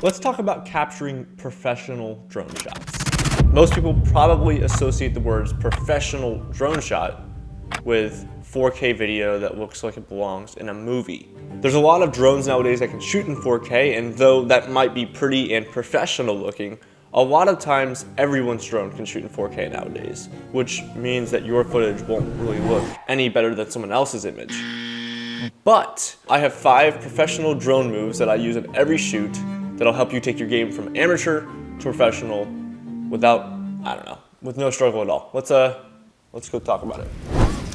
Let's talk about capturing professional drone shots. Most people probably associate the words professional drone shot with 4K video that looks like it belongs in a movie. There's a lot of drones nowadays that can shoot in 4K, and though that might be pretty and professional looking, a lot of times everyone's drone can shoot in 4K nowadays, which means that your footage won't really look any better than someone else's image. But I have 5 professional drone moves that I use in every shoot that'll help you take your game from amateur to professional without, with no struggle at all. Let's go talk about it.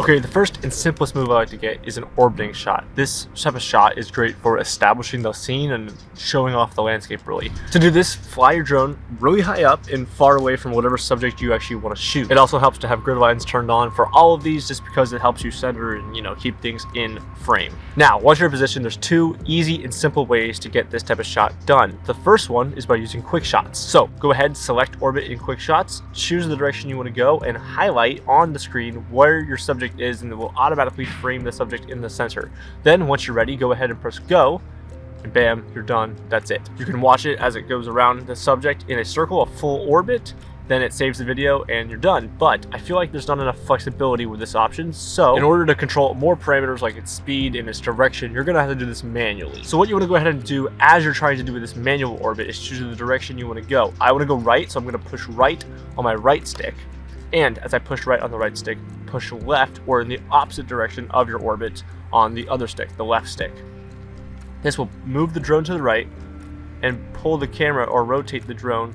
Okay, the first and simplest move I like to get is an orbiting shot. This type of shot is great for establishing the scene and showing off the landscape really. To do this, fly your drone really high up and far away from whatever subject you actually want to shoot. It also helps to have grid lines turned on for all of these just because it helps you center and keep things in frame. Now, once you're in position, there's 2 easy and simple ways to get this type of shot done. The first one is by using quick shots. So go ahead, select orbit in quick shots, choose the direction you want to go, and highlight on the screen where your subject is, and it will automatically frame the subject in the center. Then once you're ready, go ahead and press go, and bam, you're done. That's it. You can watch it as it goes around the subject in a circle, a full orbit, then it saves the video and you're done. But I feel like there's not enough flexibility with this option, so in order to control more parameters like its speed and its direction, you're gonna have to do this manually. So what you want to go ahead and do as you're trying to do with this manual orbit is choose the direction you want to go. I want to go right, so I'm going to push right on my right stick, and as I push right on the right stick, push left or in the opposite direction of your orbit on the other stick, the left stick. This will move the drone to the right and pull the camera or rotate the drone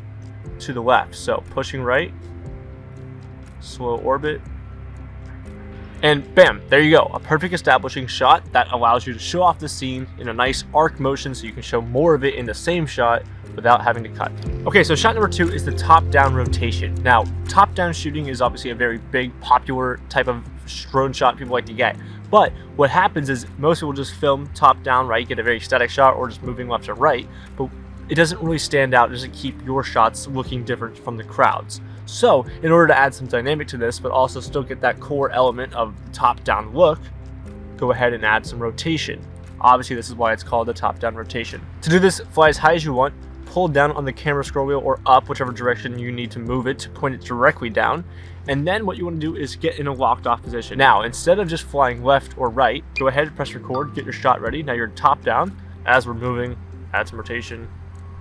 to the left. So pushing right, slow orbit, and bam, there you go. A perfect establishing shot that allows you to show off the scene in a nice arc motion so you can show more of it in the same shot without having to cut. Okay, so shot number 2 is the top-down rotation. Now, top-down shooting is obviously a very big, popular type of drone shot people like to get. But what happens is most people just film top-down, right? Get a very static shot or just moving left to right, but it doesn't really stand out. It doesn't keep your shots looking different from the crowd's. So, in order to add some dynamic to this, but also still get that core element of the top-down look, go ahead and add some rotation. Obviously, this is why it's called the top-down rotation. To do this, fly as high as you want, pull down on the camera scroll wheel or up, whichever direction you need to move it to point it directly down. And then what you want to do is get in a locked off position. Now, instead of just flying left or right, go ahead and press record, get your shot ready. Now you're top down. As we're moving, add some rotation.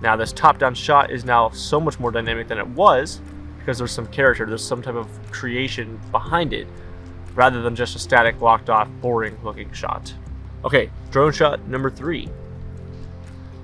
Now this top down shot is now so much more dynamic than it was because there's some character, there's some type of creation behind it rather than just a static, locked off, boring looking shot. Okay, drone shot number 3.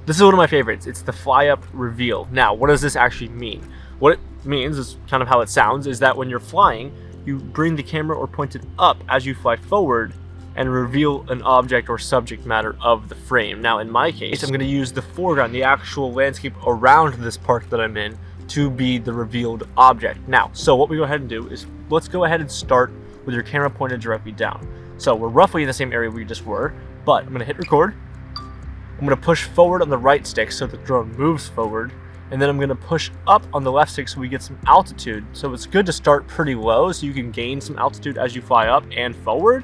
This is one of my favorites. It's the fly up reveal. Now, what does this actually mean? What it means is kind of how it sounds, is that when you're flying, you bring the camera or point it up as you fly forward and reveal an object or subject matter of the frame. Now, in my case, I'm going to use the foreground, the actual landscape around this park that I'm in, to be the revealed object. Now, so what we go ahead and do is let's go ahead and start with your camera pointed directly down. So we're roughly in the same area we just were, but I'm going to hit record. I'm going to push forward on the right stick so the drone moves forward, and then I'm going to push up on the left stick so we get some altitude. So it's good to start pretty low so you can gain some altitude as you fly up and forward.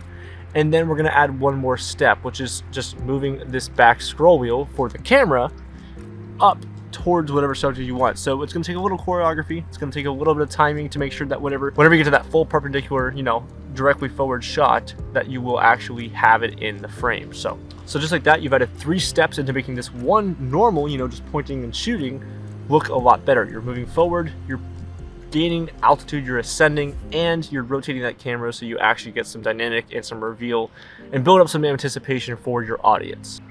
And then we're going to add one more step, which is just moving this back scroll wheel for the camera up towards whatever subject you want. So it's going to take a little choreography. It's going to take a little bit of timing to make sure that whenever you get to that full perpendicular, directly forward shot, that you will actually have it in the frame. So just like that, you've added 3 steps into making this one normal, just pointing and shooting, look a lot better. You're moving forward, you're gaining altitude, you're ascending, and you're rotating that camera so you actually get some dynamic and some reveal and build up some anticipation for your audience.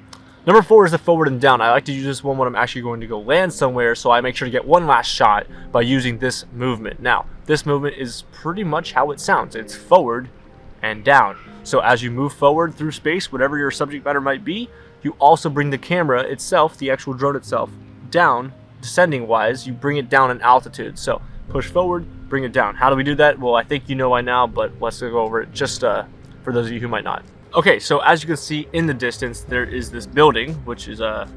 Number 4 is the forward and down. I like to use this one when I'm actually going to go land somewhere, so I make sure to get one last shot by using this movement. Now, this movement is pretty much how it sounds. It's forward and down. So as you move forward through space, whatever your subject matter might be, you also bring the camera itself, the actual drone itself, down, descending wise, you bring it down in altitude. So push forward, bring it down. How do we do that? Well, I think you know by now, but let's go over it just for those of you who might not. Okay, so as you can see in the distance, there is this building, which is I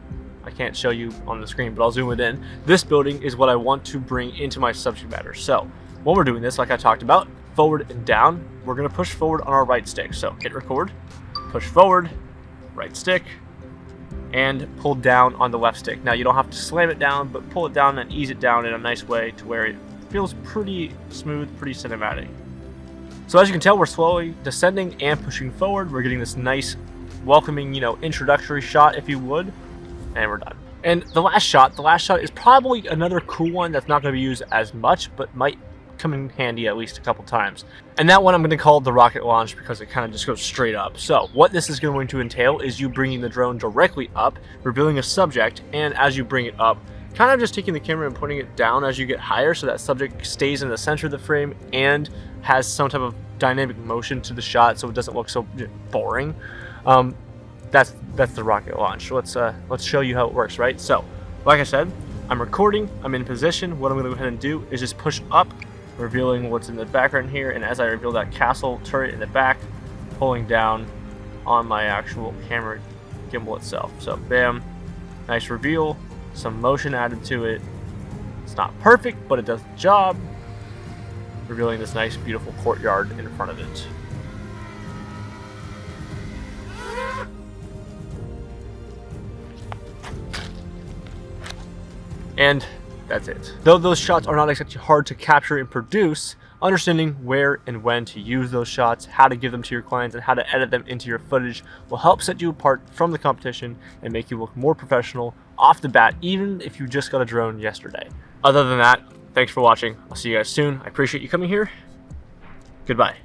can't show you on the screen, but I'll zoom it in. This building is what I want to bring into my subject matter. So when we're doing this, like I talked about, forward and down, we're gonna push forward on our right stick. So hit record, push forward, right stick, and pull down on the left stick. Now you don't have to slam it down, but pull it down and ease it down in a nice way to where it feels pretty smooth, pretty cinematic. So as you can tell, we're slowly descending and pushing forward. We're getting this nice, welcoming, introductory shot, if you would, and we're done. And the last shot is probably another cool one that's not going to be used as much, but might come in handy at least a couple times. And that one I'm going to call the rocket launch because it kind of just goes straight up. So what this is going to entail is you bringing the drone directly up, revealing a subject, and as you bring it up, kind of just taking the camera and putting it down as you get higher so that subject stays in the center of the frame and has some type of dynamic motion to the shot so it doesn't look so boring. That's the rocket launch. Let's show you how it works, right? So, like I said, I'm recording, I'm in position. What I'm gonna go ahead and do is just push up, revealing what's in the background here, and as I reveal that castle turret in the back, pulling down on my actual camera gimbal itself. So bam, nice reveal, some motion added to it. It's not perfect, but it does the job, revealing this nice beautiful courtyard in front of it. And that's it. Though those shots are not exactly hard to capture and produce, understanding where and when to use those shots, how to give them to your clients, and how to edit them into your footage will help set you apart from the competition and make you look more professional off the bat, even if you just got a drone yesterday. Other than that, thanks for watching. I'll see you guys soon. I appreciate you coming here. Goodbye.